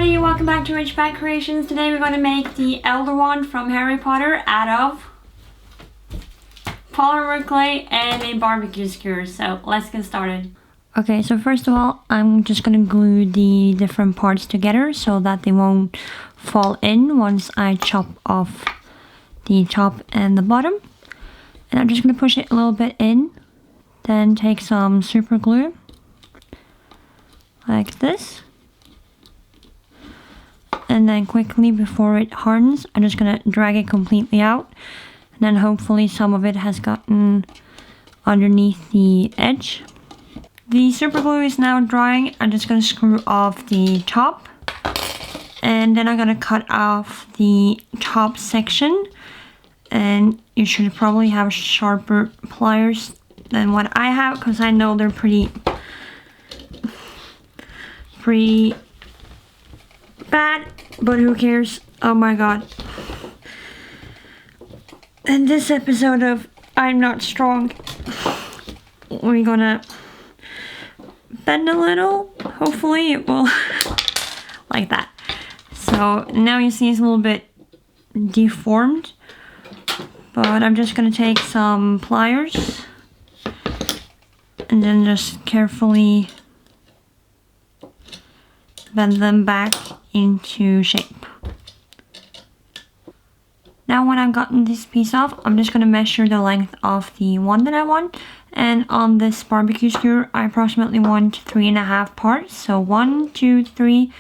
everybody, welcome back to Rich Bag Creations. Today we're going to make the Elder Wand from Harry Potter out of polymer clay and a barbecue skewer. So let's get started. Okay, so first of all, I'm just going to glue the different parts together so that they won't fall in once I chop off the top and the bottom. And I'm just going to push it a little bit in, then take some super glue like this. And then quickly, before it hardens, I'm just going to drag it completely out. And then hopefully some of it has gotten underneath the edge. The super glue is now drying. I'm just going to screw off the top. And then I'm going to cut off the top section. And you should probably have sharper pliers than what I have, because I know they're pretty bad, but who cares? Oh my god. In this episode of I'm Not Strong, we're gonna bend a little. Hopefully it will like that. So now you see it's a little bit deformed, but I'm just gonna take some pliers and then just carefully bend them back into shape. Now when I've gotten this piece off, I'm just going to measure the length of the one that I want. And on this barbecue skewer, I approximately want 3.5 parts. So 1, 2, 3,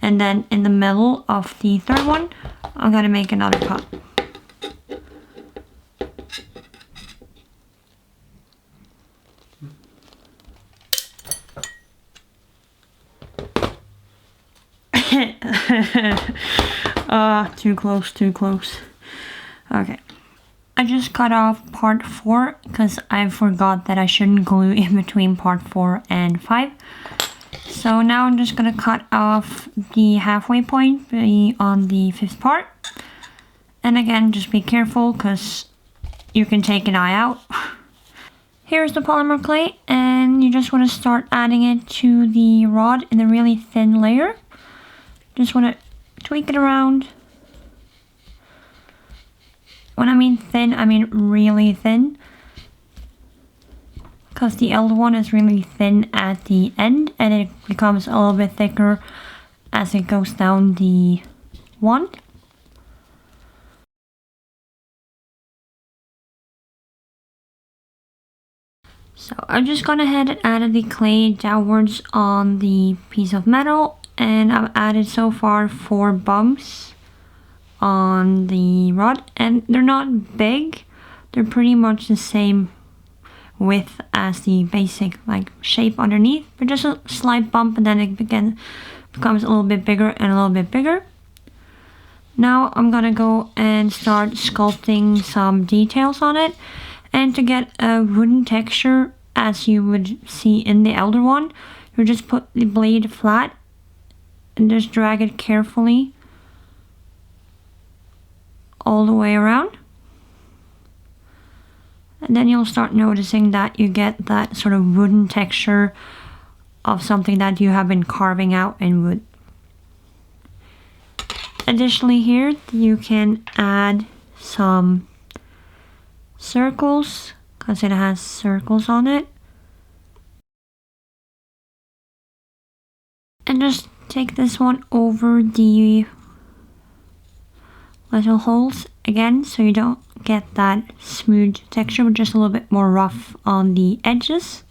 and then in the middle of the third one, I'm going to make another cut. Too close. Okay. I just cut off part 4 because I forgot that I shouldn't glue in between part 4 and 5. So now I'm just going to cut off the halfway point on the 5th part. And again, just be careful because you can take an eye out. Here's the polymer clay, and you just want to start adding it to the rod in a really thin layer. Just want to tweak it around. When I mean thin, I mean really thin. Because the Elder one is really thin at the end, and it becomes a little bit thicker as it goes down the wand. So I've just gone ahead and added the clay downwards on the piece of metal, and I've added so far 4 bumps on the rod, and they're not big. They're pretty much the same width as the basic shape underneath, but just a slight bump, and then it becomes a little bit bigger and a little bit bigger. Now I'm gonna go and start sculpting some details on it. And to get a wooden texture, as you would see in the Elder one, you just put the blade flat and just drag it carefully all the way around. And then you'll start noticing that you get that sort of wooden texture of something that you have been carving out in wood. Additionally, here you can add some circles because it has circles on it. And just take this one over the little holes again, so you don't get that smooth texture, but just a little bit more rough on the edges.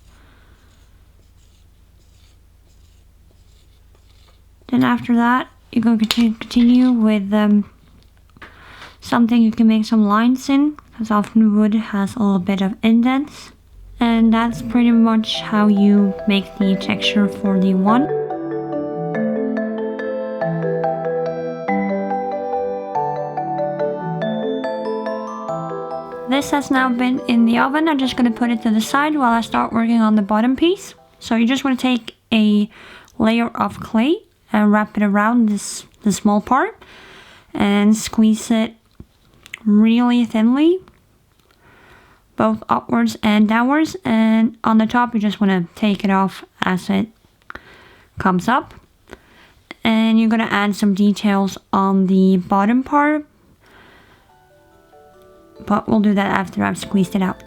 Then after that, you're going to continue with something you can make some lines in, because often wood has a little bit of indents. And that's pretty much how you make the texture for the wand. This has now been in the oven. I'm just going to put it to the side while I start working on the bottom piece. So you just want to take a layer of clay and wrap it around the small part and squeeze it really thinly, both upwards and downwards. And on the top, you just want to take it off as it comes up. and you're gonna add some details on the bottom part, but we'll do that after I've squeezed it out.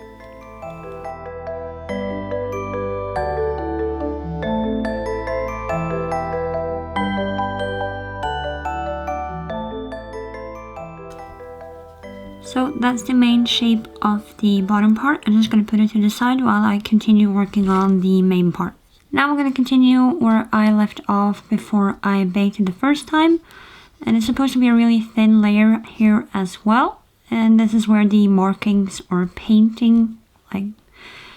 So that's the main shape of the bottom part. I'm just going to put it to the side while I continue working on the main part. Now I'm going to continue where I left off before I baked it the first time. And it's supposed to be a really thin layer here as well. And this is where the markings or painting, like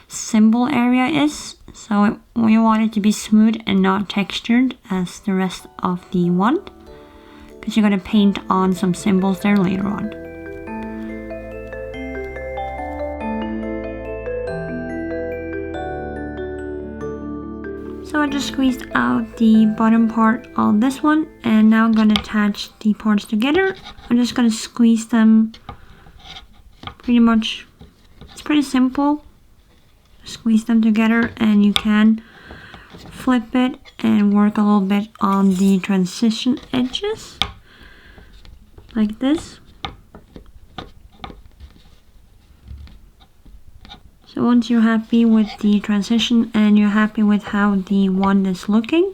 symbol area is. So we want it to be smooth and not textured as the rest of the wand, because you're going to paint on some symbols there later on. So I just squeezed out the bottom part on this one, and now I'm going to attach the parts together. I'm just going to squeeze them pretty much. It's pretty simple. Squeeze them together, and you can flip it and work a little bit on the transition edges like this. So once you're happy with the transition and you're happy with how the wand is looking,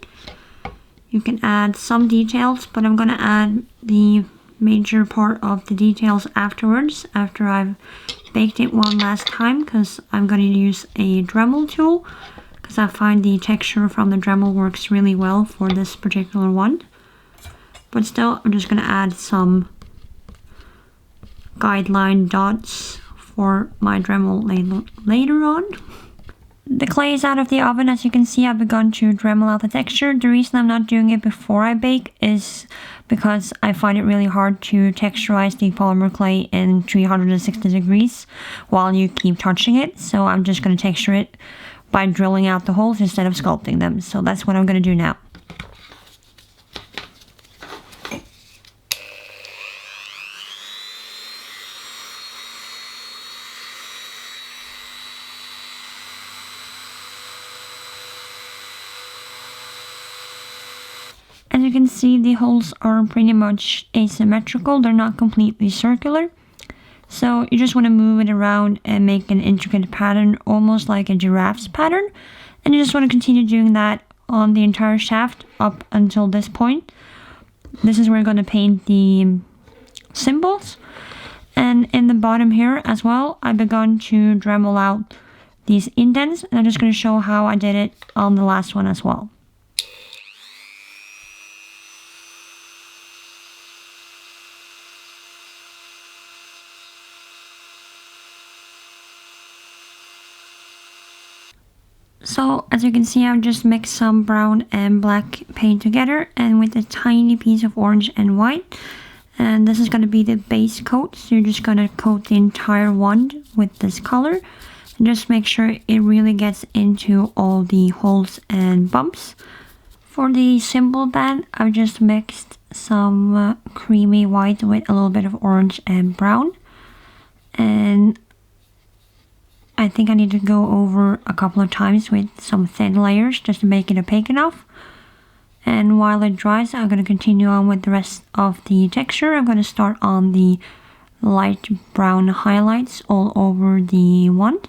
you can add some details, but I'm going to add the major part of the details afterwards, after I've baked it one last time, because I'm going to use a Dremel tool, because I find the texture from the Dremel works really well for this particular one. But still, I'm just going to add some guideline dots for my Dremel later on. The clay is out of the oven. As you can see, I've begun to Dremel out the texture. The reason I'm not doing it before I bake is because I find it really hard to texturize the polymer clay in 360 degrees while you keep touching it. So I'm just going to texture it by drilling out the holes instead of sculpting them. So that's what I'm going to do now. As you can see, the holes are pretty much asymmetrical. They're not completely circular. So you just want to move it around and make an intricate pattern, almost like a giraffe's pattern. And you just want to continue doing that on the entire shaft up until this point. This is where you're going to paint the symbols. And in the bottom here as well, I've begun to Dremel out these indents. And I'm just going to show how I did it on the last one as well. So as you can see, I've just mixed some brown and black paint together, and with a tiny piece of orange and white. And this is going to be the base coat. So you're just going to coat the entire wand with this color. And just make sure it really gets into all the holes and bumps. For the symbol band, I've just mixed some creamy white with a little bit of orange and brown. And I think I need to go over a couple of times with some thin layers just to make it opaque enough. And while it dries, I'm going to continue on with the rest of the texture. I'm going to start on the light brown highlights all over the wand,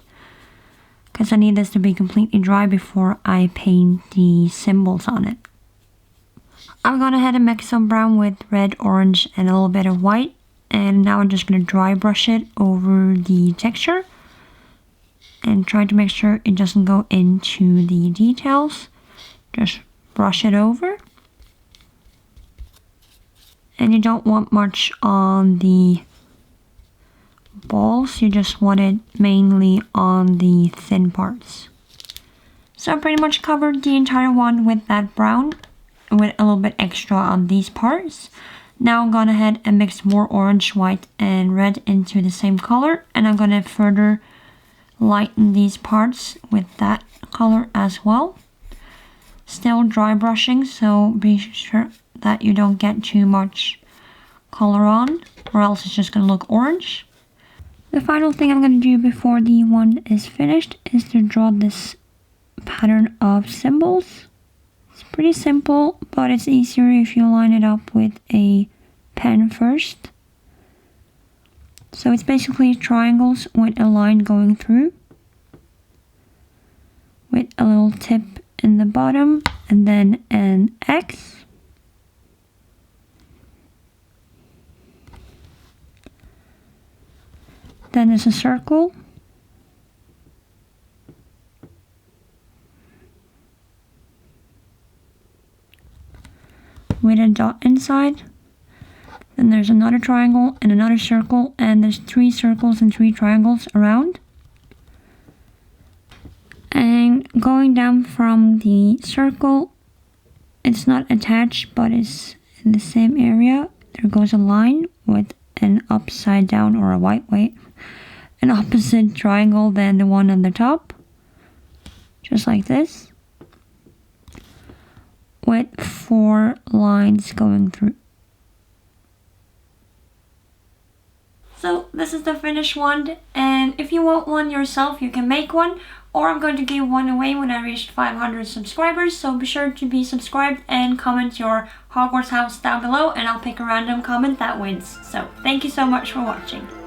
because I need this to be completely dry before I paint the symbols on it. I've gone ahead and mixed some brown with red, orange, and a little bit of white. And now I'm just going to dry brush it over the texture. And try to make sure it doesn't go into the details. Just brush it over. And you don't want much on the balls. You just want it mainly on the thin parts. So I pretty much covered the entire one with that brown, with a little bit extra on these parts. Now I'm going ahead and mix more orange, white, and red into the same color. And I'm going to further lighten these parts with that color as well. Still dry brushing, so be sure that you don't get too much color on, or else it's just going to look orange. The final thing I'm going to do before the one is finished is to draw this pattern of symbols. It's pretty simple, but it's easier if you line it up with a pen first. So it's basically triangles with a line going through, with a little tip in the bottom, and then an X. Then there's a circle. With a dot inside. Then there's another triangle and another circle, and there's 3 circles and 3 triangles around. And going down from the circle, it's not attached, but it's in the same area. There goes a line with an upside down, or a white way, an opposite triangle than the one on the top. Just like this. With 4 lines going through. So this is the finished one, and if you want one yourself, you can make one, or I'm going to give one away when I reach 500 subscribers, so be sure to be subscribed and comment your Hogwarts house down below, and I'll pick a random comment that wins. So thank you so much for watching.